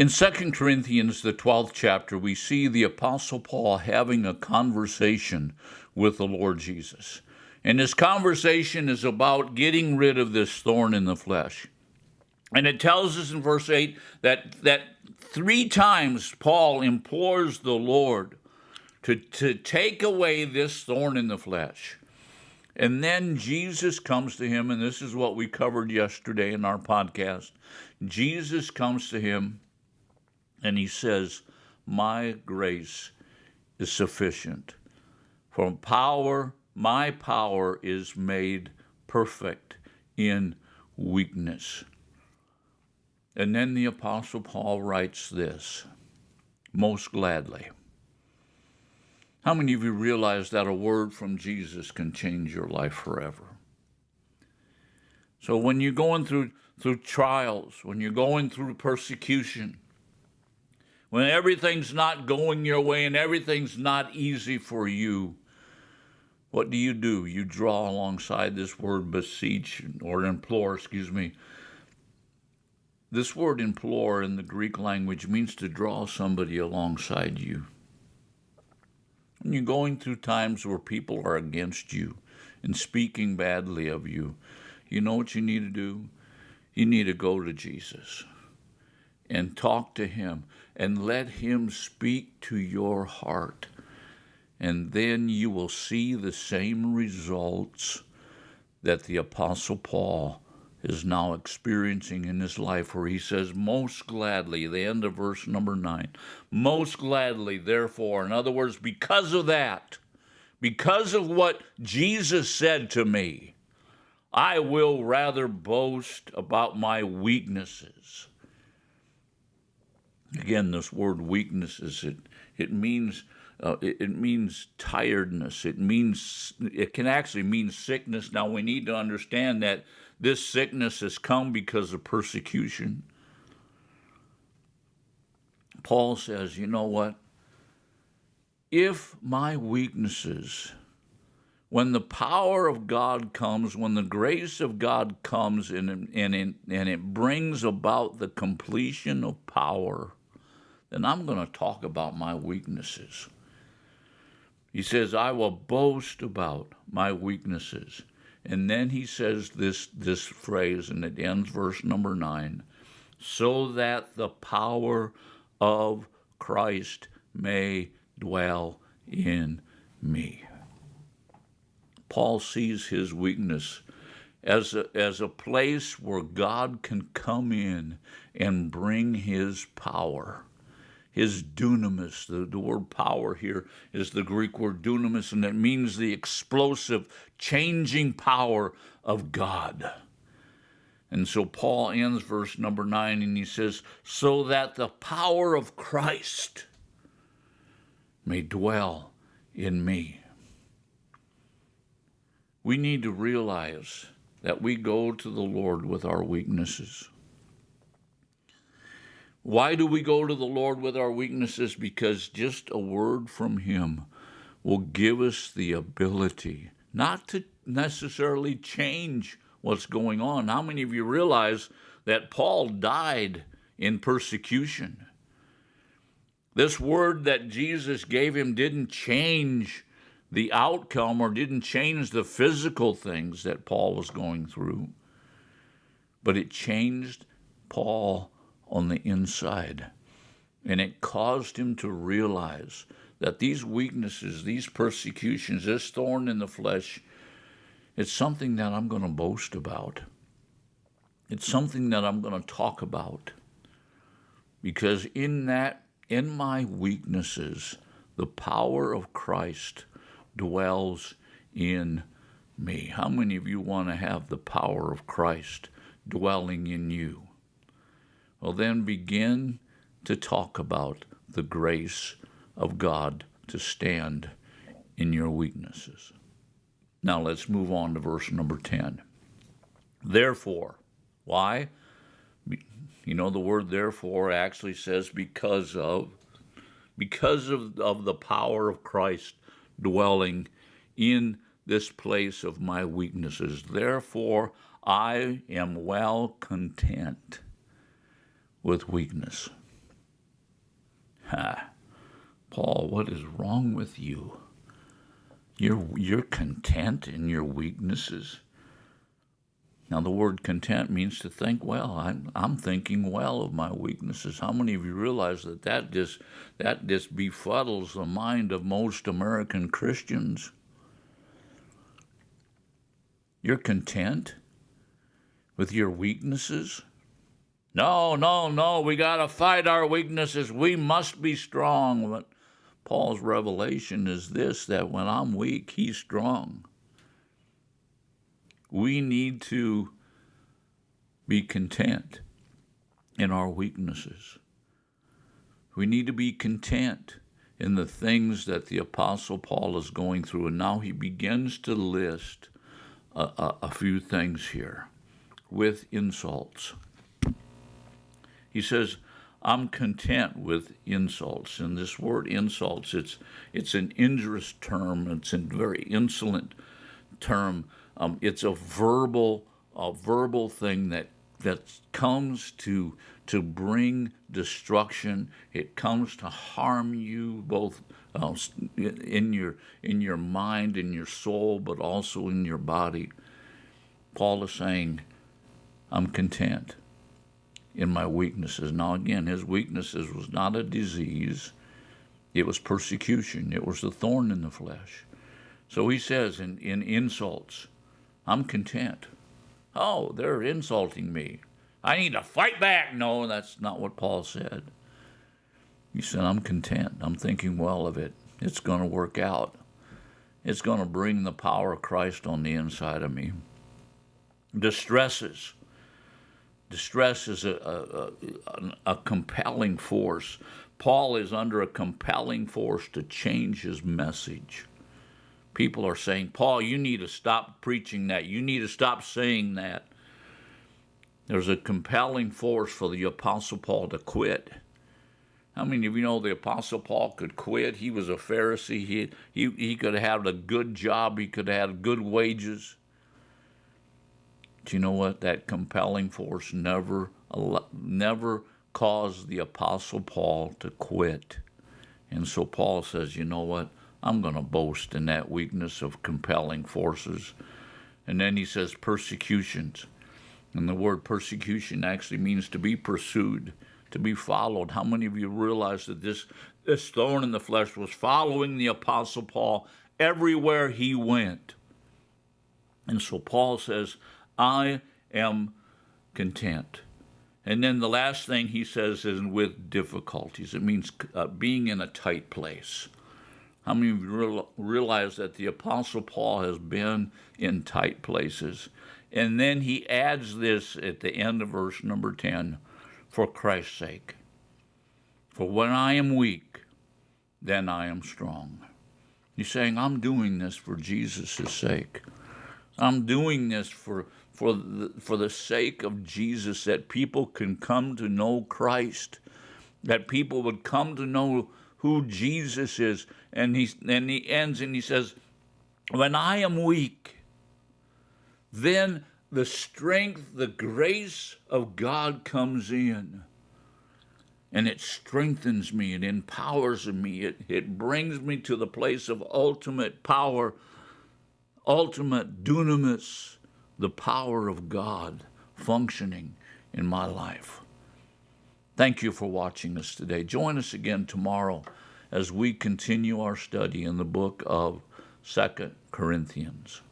In 2 Corinthians, the 12th chapter, we see the Apostle Paul having a conversation with the Lord Jesus. And this conversation is about getting rid of this thorn in the flesh. And it tells us in verse 8 that 3 times Paul implores the Lord to take away this thorn in the flesh. And then Jesus comes to him, and this is what we covered yesterday in our podcast. Jesus comes to him, and he says, "My grace is sufficient. For my power is made perfect in weakness." And then the Apostle Paul writes this, "Most gladly." How many of you realize that a word from Jesus can change your life forever? So when you're going through trials, when you're going through persecution, when everything's not going your way and everything's not easy for you, what do? You draw alongside this word beseech, or implore, This word implore in the Greek language means to draw somebody alongside you. When you're going through times where people are against you and speaking badly of you, you know what you need to do? You need to go to Jesus and talk to him and let him speak to your heart. And then you will see the same results that the Apostle Paul is now experiencing in his life, where he says, "Most gladly," the end of verse number 9, "most gladly, therefore," in other words, because of that, because of what Jesus said to me, "I will rather boast about my weaknesses." Again, this word weaknesses, it means tiredness. It can actually mean sickness. Now we need to understand that this sickness has come because of persecution. Paul says, you know what? If my weaknesses, when the power of God comes, when the grace of God comes and it brings about the completion of power, then I'm going to talk about my weaknesses. He says, "I will boast about my weaknesses." And then he says this phrase, and it ends verse number 9, "so that the power of Christ may dwell in me." Paul sees his weakness as a place where God can come in and bring his power, his dunamis. The word power here is the Greek word dunamis, and it means the explosive, changing power of God. And so Paul ends verse number 9, and he says, "so that the power of Christ may dwell in me." We need to realize that we go to the Lord with our weaknesses. Why do we go to the Lord with our weaknesses? Because just a word from him will give us the ability not to necessarily change what's going on. How many of you realize that Paul died in persecution? This word that Jesus gave him didn't change the outcome or didn't change the physical things that Paul was going through, but it changed Paul on the inside. And it caused him to realize that these weaknesses, these persecutions, this thorn in the flesh, it's something that I'm going to boast about. It's something that I'm going to talk about. Because in my weaknesses, the power of Christ dwells in me. How many of you want to have the power of Christ dwelling in you? Well, then begin to talk about the grace of God to stand in your weaknesses. Now let's move on to verse number 10. Therefore, why? You know, the word therefore actually says because of the power of Christ dwelling in this place of my weaknesses. Therefore, I am well content with weakness. Paul, what is wrong with you? You're content in your weaknesses. Now, the word content means to think well. I'm thinking well of my weaknesses. How many of you realize that just befuddles the mind of most American Christians? You're content with your weaknesses? No, we got to fight our weaknesses. We must be strong. But Paul's revelation is this, that when I'm weak, he's strong. We need to be content in our weaknesses. We need to be content in the things that the Apostle Paul is going through. And now he begins to list a few things here with insults. He says, I'm content with insults. And this word insults, it's an injurious term. It's a very insolent term. It's a verbal thing that comes to bring destruction. It comes to harm you both in your mind, in your soul, but also in your body. Paul is saying, I'm content in my weaknesses. Now again, his weaknesses was not a disease. It was persecution. It was the thorn in the flesh. So he says in insults, I'm content. Oh, they're insulting me. I need to fight back. No, that's not what Paul said. He said, I'm content. I'm thinking well of it. It's going to work out. It's going to bring the power of Christ on the inside of me. Distresses. Distress is a compelling force. Paul is under a compelling force to change his message. People are saying, Paul, you need to stop preaching that. You need to stop saying that. There's a compelling force for the Apostle Paul to quit. How many of you know the Apostle Paul could quit? He was a Pharisee. He could have had a good job. He could have had good wages. Do you know what? That compelling force never caused the Apostle Paul to quit. And so Paul says, you know what? I'm going to boast in that weakness of compelling forces. And then he says persecutions. And the word persecution actually means to be pursued, to be followed. How many of you realize that this thorn in the flesh was following the Apostle Paul everywhere he went? And so Paul says, I am content. And then the last thing he says is with difficulties. It means being in a tight place. How many of you realize that the Apostle Paul has been in tight places? And then he adds this at the end of verse number 10, for Christ's sake. For when I am weak, then I am strong. He's saying, I'm doing this for Jesus' sake. I'm doing this for the sake of Jesus, that people can come to know Christ, that people would come to know who Jesus is. And he ends and he says, when I am weak, then the strength, the grace of God comes in. And it strengthens me, it empowers me, it brings me to the place of ultimate power, ultimate dunamis, the power of God functioning in my life. Thank you for watching us today. Join us again tomorrow as we continue our study in the book of 2 Corinthians.